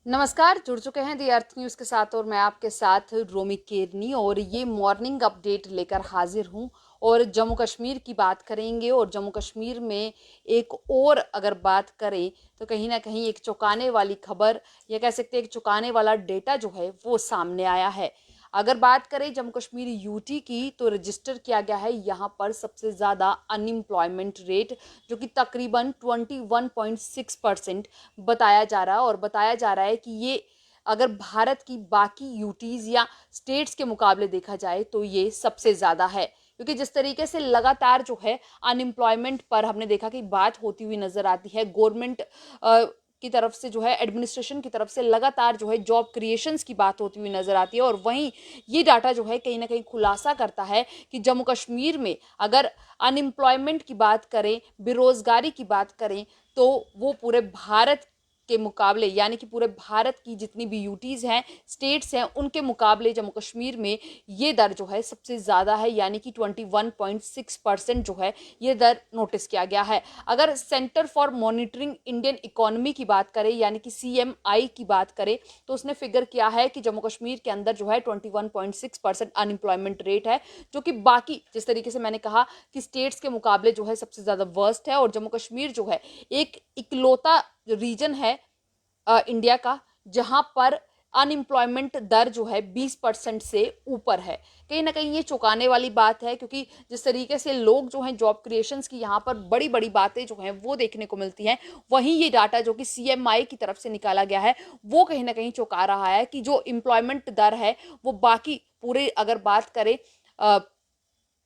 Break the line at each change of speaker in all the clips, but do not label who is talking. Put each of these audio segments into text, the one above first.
नमस्कार, जुड़ चुके हैं दी अर्थ न्यूज़ के साथ और मैं आपके साथ रोमी केरनी और ये मॉर्निंग अपडेट लेकर हाजिर हूँ। और जम्मू कश्मीर की बात करेंगे और जम्मू कश्मीर में एक और अगर बात करें तो कहीं ना कहीं एक चौंकाने वाली खबर या कह सकते हैं एक चौंकाने वाला डेटा जो है वो सामने आया है। अगर बात करें जम्मू कश्मीर यूटी की तो रजिस्टर किया गया है यहाँ पर सबसे ज़्यादा अनएम्प्लॉयमेंट रेट, जो कि तकरीबन 21.6% बताया जा रहा है। और बताया जा रहा है कि ये अगर भारत की बाकी यूटीज या स्टेट्स के मुकाबले देखा जाए तो ये सबसे ज़्यादा है, क्योंकि जिस तरीके से लगातार जो है अनएम्प्लॉयमेंट पर हमने देखा कि बात होती हुई नजर आती है। गवर्नमेंट की तरफ से जो है एडमिनिस्ट्रेशन की तरफ से लगातार जो है जॉब क्रिएशंस की बात होती हुई नजर आती है। और वहीं ये डाटा जो है कहीं ना कहीं खुलासा करता है कि जम्मू कश्मीर में अगर अनएम्प्लॉयमेंट की बात करें, बेरोजगारी की बात करें, तो वो पूरे भारत के मुकाबले यानी कि पूरे भारत की जितनी भी यूटीज हैं, स्टेट्स हैं, उनके मुकाबले जम्मू कश्मीर में ये दर जो है सबसे ज़्यादा है, यानी कि 21.6% जो है ये दर नोटिस किया गया है। अगर centre for monitoring Indian economy की बात करें यानी कि CMI की बात करें तो उसने फिगर किया है कि जम्मू कश्मीर के अंदर जो है 21.6% अनएम्प्लॉयमेंट रेट है, जो कि बाकी जिस तरीके से मैंने कहा कि स्टेट्स के मुकाबले जो है सबसे ज़्यादा वर्स्ट है। और जम्मू कश्मीर जो है एक इकलौता रीजन है इंडिया का जहां पर अनएम्प्लॉयमेंट दर जो है 20% से ऊपर है। कहीं ना कहीं ये चौंकाने वाली बात है, क्योंकि जिस तरीके से लोग जो हैं जॉब क्रिएशंस की यहाँ पर बड़ी बड़ी बातें जो हैं वो देखने को मिलती हैं, वहीं ये डाटा जो कि CMI की तरफ से निकाला गया है वो कहीं ना कहीं चौंका रहा है कि जो एम्प्लॉयमेंट दर है वो बाकी पूरे अगर बात करें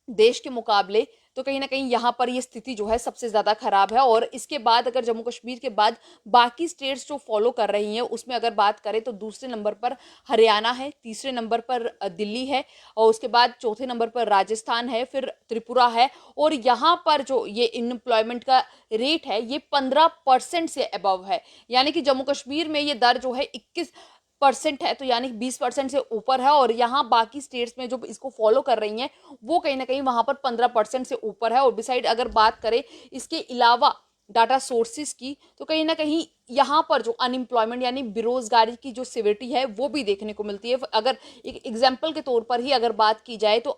देश के मुकाबले, तो कहीं ना कहीं यहाँ पर ये स्थिति जो है सबसे ज़्यादा खराब है। और इसके बाद अगर जम्मू कश्मीर के बाद बाकी स्टेट्स जो फॉलो कर रही हैं उसमें अगर बात करें तो दूसरे नंबर पर हरियाणा है, तीसरे नंबर पर दिल्ली है, और उसके बाद चौथे नंबर पर राजस्थान है, फिर त्रिपुरा है। और यहाँ पर जो ये अनएम्प्लॉयमेंट का रेट है ये 15% से अबव है, यानी कि जम्मू कश्मीर में ये दर जो है 21% है, तो यानी 20% से ऊपर है। और यहाँ बाकी स्टेट्स में जो इसको फॉलो कर रही हैं वो कहीं ना कहीं वहां पर 15% से ऊपर है। और बिसाइड अगर बात करें इसके अलावा डाटा सोर्सेज की, तो कहीं ना कहीं यहाँ पर जो अनएम्प्लॉयमेंट यानी बेरोजगारी की जो सिविरिटी है वो भी देखने को मिलती है। अगर एक एग्जाम्पल के तौर पर ही अगर बात की जाए तो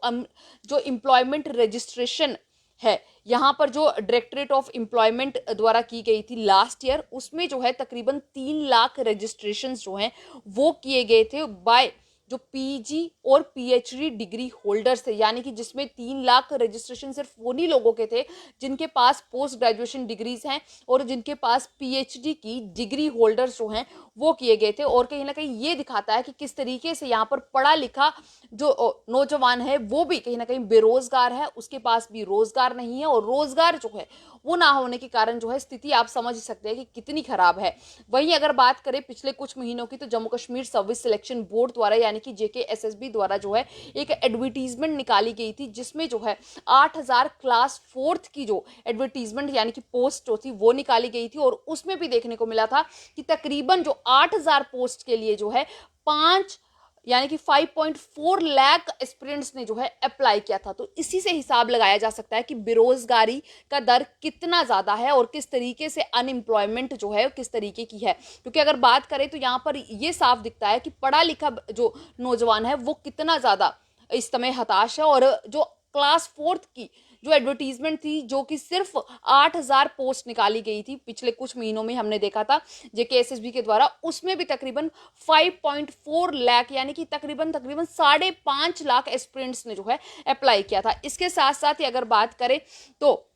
जो एम्प्लॉयमेंट रजिस्ट्रेशन है यहाँ पर जो डायरेक्टरेट ऑफ एम्प्लॉयमेंट द्वारा की गई थी लास्ट ईयर, उसमें जो है तकरीबन 3 लाख रजिस्ट्रेशन जो हैं वो किए गए थे बाय जो PG और PhD डिग्री होल्डर्स थे, यानी कि जिसमें 3 लाख रजिस्ट्रेशन सिर्फ उन्हीं लोगों के थे जिनके पास पोस्ट ग्रेजुएशन डिग्रीज हैं और जिनके पास PhD की डिग्री होल्डर्स जो हैं वो किए गए थे। और कहीं ना कहीं ये दिखाता है कि किस तरीके से यहाँ पर पढ़ा लिखा जो नौजवान है वो भी कहीं ना कहीं बेरोजगार है, उसके पास भी रोजगार नहीं है। और रोजगार जो है वो ना होने के कारण जो है स्थिति आप समझ सकते हैं कि कितनी खराब है। वहीं अगर बात करें पिछले कुछ महीनों की, तो Jammu Kashmir service selection board द्वारा यानी कि JKSSB द्वारा जो है एक एडवर्टीजमेंट निकाली गई थी, जिसमें जो है 8,000 क्लास 4th की जो एडवर्टीजमेंट यानी कि पोस्ट जो थी वो निकाली गई थी। और उसमें भी देखने को मिला था कि तकरीबन जो 8,000 पोस्ट के लिए जो है 5 यानी कि 5.4 लाख एस्पिरेंट्स ने जो है अप्लाई किया था। तो इसी से हिसाब लगाया जा सकता है कि बेरोजगारी का दर कितना ज्यादा है और किस तरीके से अनएम्प्लॉयमेंट जो है किस तरीके की है। क्योंकि अगर बात करें तो यहाँ पर ये साफ दिखता है कि पढ़ा लिखा जो नौजवान है वो कितना ज्यादा इस समय हताश है। और जो क्लास 4th की जो एडवर्टीजमेंट थी जो कि सिर्फ 8,000 पोस्ट निकाली गई थी पिछले कुछ महीनों में हमने देखा था JKSSB के द्वारा, उसमें भी तकरीबन 5.4 लाख यानी कि तकरीबन तकरीबन 5.5 लाख एस्पिरेंट्स ने जो है अप्लाई किया था। इसके साथ साथ ही अगर बात करें तो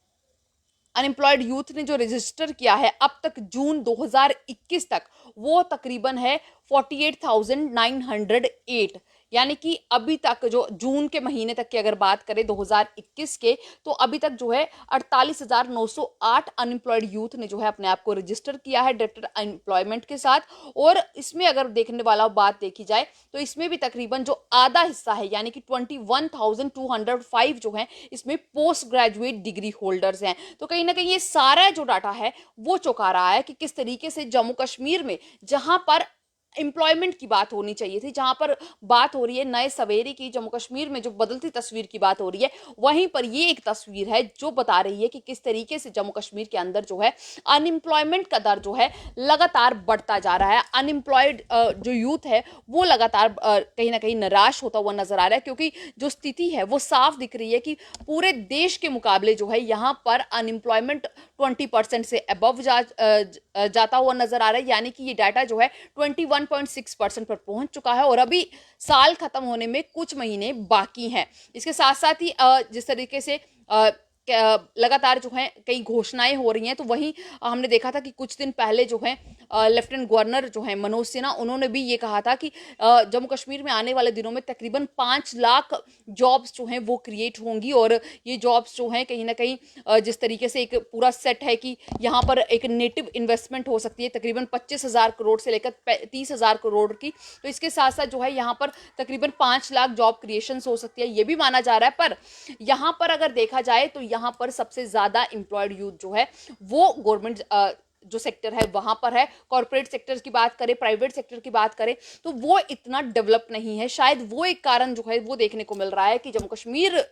अनएम्प्लॉयड यूथ ने जो रजिस्टर किया है अब तक जून 2021 तक वो तकरीबन है 48,908, यानी कि अभी तक जो जून के महीने तक की अगर बात करें 2021 के, तो अभी तक जो है 48,908 अनएम्प्लॉयड यूथ ने जो है अपने आप को रजिस्टर किया है डायरेक्टर एम्प्लॉयमेंट के साथ। और इसमें अगर देखने वाला बात देखी जाए तो इसमें भी तकरीबन जो आधा हिस्सा है यानी कि 21,205 जो है इसमें पोस्ट ग्रेजुएट डिग्री होल्डर्स हैं। तो कहीं ना कहीं ये सारा जो डाटा है वो चौंका रहा है कि किस तरीके से जम्मू कश्मीर में जहां पर एम्प्लॉयमेंट की बात होनी चाहिए थी। जहां पर बात हो रही है नए सवेरे की, जम्मू कश्मीर में जो बदलती तस्वीर की बात हो रही है, वहीं पर ये एक तस्वीर है जो बता रही है कि किस तरीके से जम्मू कश्मीर के अंदर जो है अनएम्प्लॉयमेंट का दर जो है लगातार बढ़ता जा रहा है। अनएम्प्लॉयड जो यूथ है वो लगातार कहीं ना कहीं निराश होता हुआ नजर आ रहा है, क्योंकि जो स्थिति है वो साफ दिख रही है कि पूरे देश के मुकाबले जो है यहाँ पर अनएम्प्लॉयमेंट 20% से अबव जाता हुआ नजर आ रहा है। यानी कि ये डाटा जो है 21.6% पर पहुंच चुका है और अभी साल खत्म होने में कुछ महीने बाकी हैं। इसके साथ साथ ही जिस तरीके से लगातार जो है कई घोषणाएं हो रही हैं, तो वहीं हमने देखा था कि कुछ दिन पहले जो है लेफ्टिनेंट गवर्नर जो है मनोज सिन्हा, उन्होंने भी ये कहा था कि जम्मू कश्मीर में आने वाले दिनों में तकरीबन 5 लाख जॉब्स जो हैं वो क्रिएट होंगी। और ये जॉब्स जो हैं कहीं ना कहीं जिस तरीके से एक पूरा सेट है कि यहाँ पर एक नेटिव इन्वेस्टमेंट हो सकती है तकरीबन 25,000 करोड़ से लेकर 30,000 करोड़ की। तो इसके साथ साथ जो है यहाँ पर तकरीबन 5 लाख जॉब क्रिएशन हो सकती है, ये भी माना जा रहा है। पर यहाँ पर अगर देखा जाए तो यहाँ पर सबसे ज्यादा एम्प्लॉयड यूथ जो है वो गवर्नमेंट जो सेक्टर है वहां पर है। कॉर्पोरेट सेक्टर की बात करें, प्राइवेट सेक्टर की बात करें, तो वो इतना डेवलप नहीं है। शायद वो एक कारण जो है वो देखने को मिल रहा है कि जम्मू कश्मीर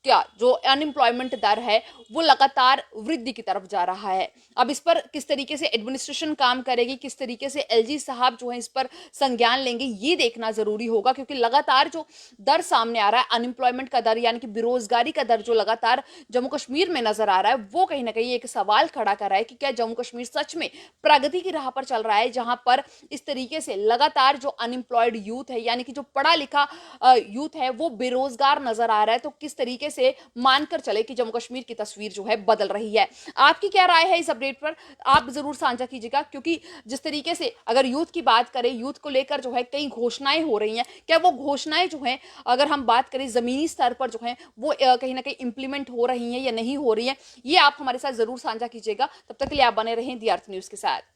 क्या जो अनएम्प्लॉयमेंट दर है वो लगातार वृद्धि की तरफ जा रहा है। अब इस पर किस तरीके से एडमिनिस्ट्रेशन काम करेगी, किस तरीके से एलजी साहब जो है इस पर संज्ञान लेंगे, ये देखना जरूरी होगा। क्योंकि लगातार जो दर सामने आ रहा है अनएम्प्लॉयमेंट का दर, यानी कि बेरोजगारी का दर जो लगातार जम्मू कश्मीर में नजर आ रहा है, वो कहीं ना कहीं एक सवाल खड़ा कर रहा है कि क्या जम्मू कश्मीर सच में प्रगति की राह पर चल रहा है, जहां पर इस तरीके से लगातार जो अनएम्प्लॉयड यूथ है, यानी कि जो पढ़ा लिखा यूथ है वो बेरोजगार नजर आ रहा है। तो किस तरीके से मानकर चले कि जम्मू कश्मीर की तस्वीर जो है बदल रही है। आपकी क्या राय है इस अपडेट पर, आप जरूर साझा कीजिएगा। क्योंकि जिस तरीके से अगर यूथ की बात करें, यूथ को लेकर जो है कई घोषणाएं हो रही हैं, क्या वो घोषणाएं जो हैं अगर हम बात करें जमीनी स्तर पर जो है वो कहीं ना कहीं इंप्लीमेंट हो रही हैं या नहीं हो रही हैं, ये आप हमारे साथ जरूर साझा कीजिएगा। तब तक के लिए आप बने रहें दी अर्थ न्यूज के साथ।